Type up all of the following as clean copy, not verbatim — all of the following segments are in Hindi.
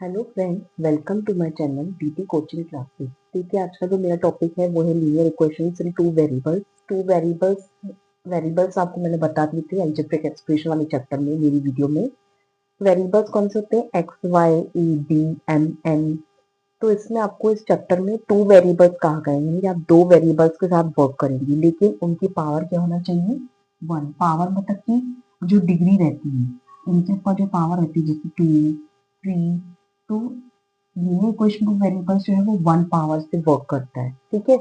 Hello friends, welcome to my channel DT coaching classes. ठीक है, आज का जो मेरा टॉपिक है वो है लीनियर इक्वेशंस इन टू वेरिएबल्स आपको मैंने बता दी थी अलजेब्रिक एक्सप्रेशन वाले चैप्टर में, मेरी वीडियो में। वेरिएबल्स कौन से होते हैं? एक्स, वाई, ई, डी, एम, एन। तो इसमें आपको इस चैप्टर में टू वेरिएबल्स कहा गए हैं, या दो वेरिएबल्स के साथ वर्क करेंगे, लेकिन उनकी पावर क्या होना चाहिए? वन। पावर मतलब कि जो डिग्री रहती है, उनके ऊपर जो पावर रहती है, जैसे टू, थ्री। तो लीनियर इक्वेशन ऑफ वेरिएबल्स जो है वो वन पावर से वर्क करता है। ठीक है,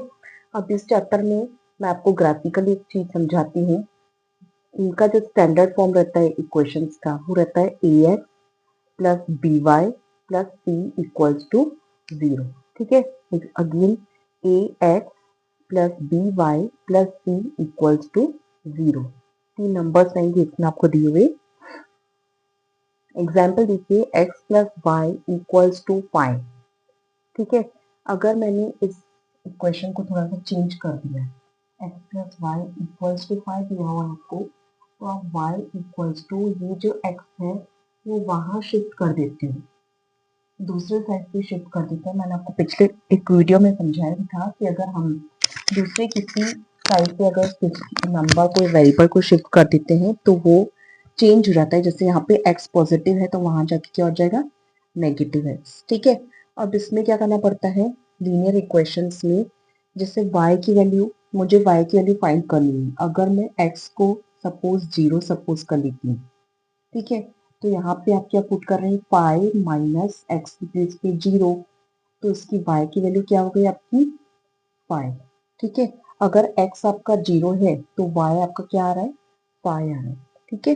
अब इस चैप्टर में मैं आपको ग्राफिकली एक चीज समझाती हूँ। इनका जो स्टैंडर्ड फॉर्म रहता है इक्वेशंस का, वो रहता है a x plus b y plus c equals to zero. ठीक है, again a x plus b y plus c equals to zero. तीन नंबर्स आएंगे इसमें आपको दिए हुए। एग्जाम्पल देखिए, x plus Y equals to 5। ठीक है, अगर मैंने इस इक्वेशन को थोड़ा सा चेंज कर दिया, x plus Y equals to 5 दिया हुआ है आपको, तो आप y इक्वल्स टू ये जो x है वो वहां शिफ्ट कर देते हो, दूसरे साइड पे शिफ्ट कर देते हैं। मैंने आपको पिछले एक वीडियो में समझाया भी था कि अगर हम दूसरे किसी साइड पे अगर किसी नंबर को, वेरिएबल को शिफ्ट कर देते हैं तो वो चेंज हो जाता है। जैसे यहाँ पे x पॉजिटिव है तो वहां जाके क्या हो जाएगा? नेगेटिव है। ठीक है, अब इसमें क्या करना पड़ता है लीनियर इक्वेशंस में? जैसे y की वैल्यू, मुझे y की वैल्यू फाइंड करनी है। अगर मैं x को सपोज जीरो सपोज कर लेती हूँ, ठीक है, तो यहाँ पे आप क्या पुट कर रहे हैं? 5 माइनस एक्स की प्लेस पे जीरो, तो इसकी y की वैल्यू क्या हो गई आपकी? 5। ठीक है, अगर x आपका जीरो है तो y आपका क्या आ रहा है? 5 आ रहा है। ठीक है,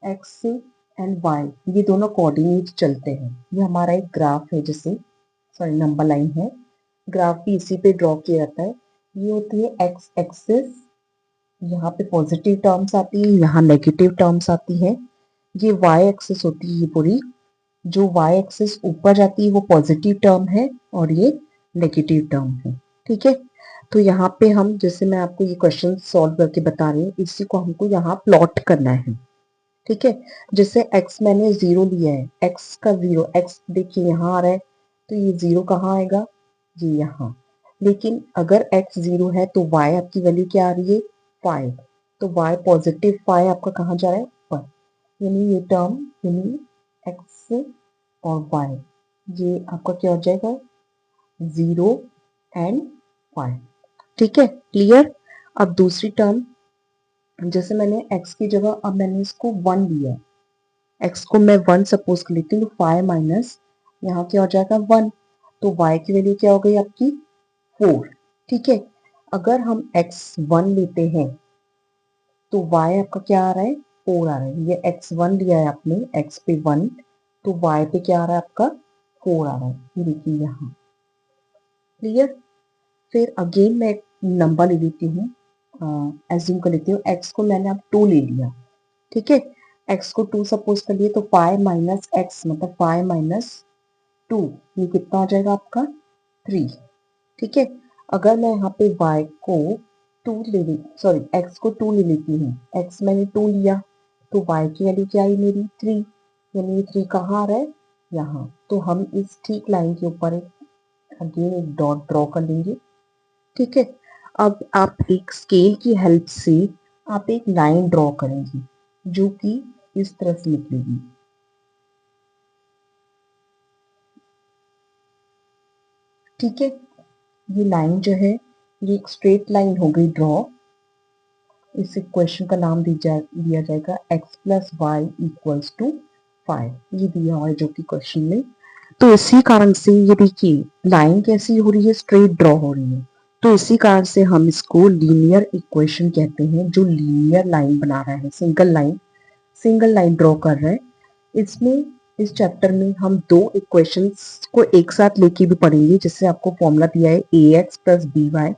x एंड y ये दोनों कोऑर्डिनेट चलते हैं। ये हमारा एक ग्राफ है, जैसे सॉरी नंबर लाइन है, ग्राफ भी इसी पे ड्रॉ किया जाता है। ये होती है एक्स एक्सिस, यहाँ पे पॉजिटिव टर्म्स आती है, यहाँ नेगेटिव टर्म्स आती है। ये वाई एक्सिस होती है, ये पूरी जो वाई एक्सिस ऊपर जाती है वो पॉजिटिव टर्म है और ये नेगेटिव टर्म है। ठीक है, तो यहाँ पे हम, जैसे मैं आपको ये क्वेश्चन सॉल्व करके बता रही हूँ, इसी को हमको यहाँ प्लॉट करना है। ठीक है, जैसे x मैंने जीरो लिया है, x का जीरो, x देखिए यहाँ आ रहा है, तो ये जीरो कहाँ आएगा? जी यहाँ। लेकिन अगर x जीरो है तो y आपकी वैल्यू क्या आ रही है? 5। तो y पॉजिटिव 5 आपका कहाँ जा रहा है? ऊपर। यानी ये टर्म, यानी x और y, ये आपका क्या हो जाएगा? 0 एंड 5। ठीक है, क्लियर? अब दूसरी टर्म, जैसे मैंने x की जगह अब मैंने इसको 1 लिया, x को मैं 1 सपोज कर लेती हूँ, 5 माइनस यहाँ क्या हो जाएगा? 1। तो y की वैल्यू क्या हो गई आपकी? 4। ठीक है, अगर हम x 1 लेते हैं तो y आपका क्या आ रहा है? 4 आ रहा है। ये x 1 लिया है आपने, x पे 1, तो y पे क्या आ रहा है आपका? 4 आ रहा है। ये देखिए यहाँ, क्लियर? फिर अगेन मैं एक नंबर ले लेती हूँ, एज्यूम कर लेती हूँ, x को मैंने अब 2 ले लिया। ठीक है, x को 2 सपोज कर लिए, तो 5 माइनस एक्स मतलब 5 माइनस 2, ये कितना हो जाएगा आपका? 3। ठीक है, अगर मैं यहाँ पे y को 2 ले ली, सॉरी x को 2 ले लेती हूँ, x मैंने 2 लिया, तो y की वैल्यू क्या आई मेरी? 3। यानी ये 3 कहाँ आ रहा है? यहाँ। तो हम इस ठीक लाइन के ऊपर एक अगेन एक डॉट ड्रॉ कर लेंगे। ठीक है, अब आप एक स्केल की हेल्प से आप एक लाइन ड्रॉ करेंगे जो कि इस तरह से निकलेगी। ठीक है, ये लाइन जो है ये एक स्ट्रेट लाइन हो गई ड्रॉ। इस इक्वेशन का नाम दिया जाएगा x plus Y equals to 5। ये दिया हुआ है जो कि क्वेश्चन में। तो इसी कारण से ये देखिए लाइन कैसी हो रही है? स्ट्रेट ड्रॉ हो रही है। तो इसी कारण से हम इसको लीनियर इक्वेशन कहते हैं, जो लीनियर लाइन बना रहा है, सिंगल लाइन ड्रॉ कर रहा है। इसमें इस चैप्टर में हम दो इक्वेशंस को एक साथ लेके भी पढ़ेंगे। जैसे आपको फॉर्मूला दिया है a x plus b y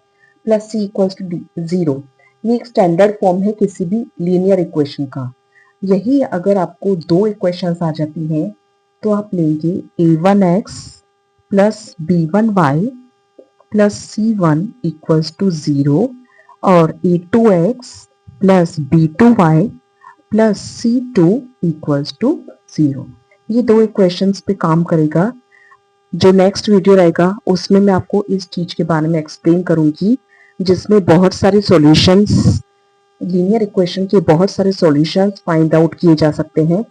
plus c equals to zero. ये एक स्टैंडर्ड फॉर्म है किसी भी लीनियर इक्वेशन का। यही अगर आपको दो इक्वेशंस आ जाती हैं तो आप लेंगे a one x plus b one y plus c one equals to zero, और a two x plus b two y plus c two equals to zero. ये दो इक्वेशंस पे काम करेगा। जो नेक्स्ट वीडियो रहेगा उसमें मैं आपको इस चीज के बारे में एक्सप्लेन करूंगी, जिसमें बहुत सारे सॉल्यूशंस, लीनियर इक्वेशन के बहुत सारे सॉल्यूशंस फाइंड आउट किए जा सकते हैं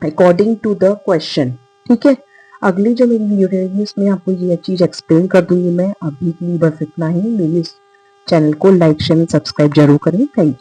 अकॉर्डिंग टू द क्वेश्चन। ठीक है, अगली जो मेरी वीडियो रहेगी उसमें आपको ये चीज एक्सप्लेन कर दूंगी मैं। अभी के लिए बस इतना ही। मेरे इस चैनल को लाइक शेयर सब्सक्राइब जरूर करें। Thank you.